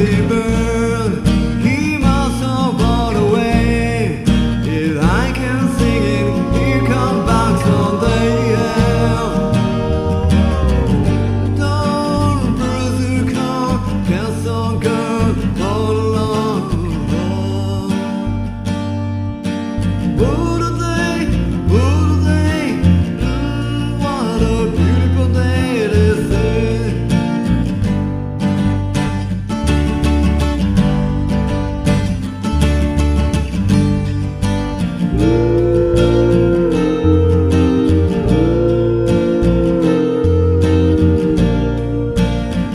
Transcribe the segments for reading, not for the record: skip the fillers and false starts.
early bird, he must have gone away. If I can sing it, he'll come back someday. Don't Bruce come, castle girl, all alone. What a day, what a beautiful day it is.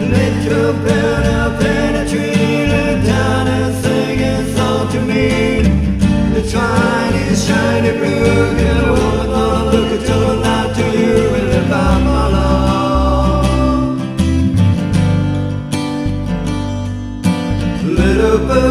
Little bird up in a tree, look down and sing a song to me. The Chinese shiny blue, get a woman gonna look at you, not to you, and live out my love. Little bird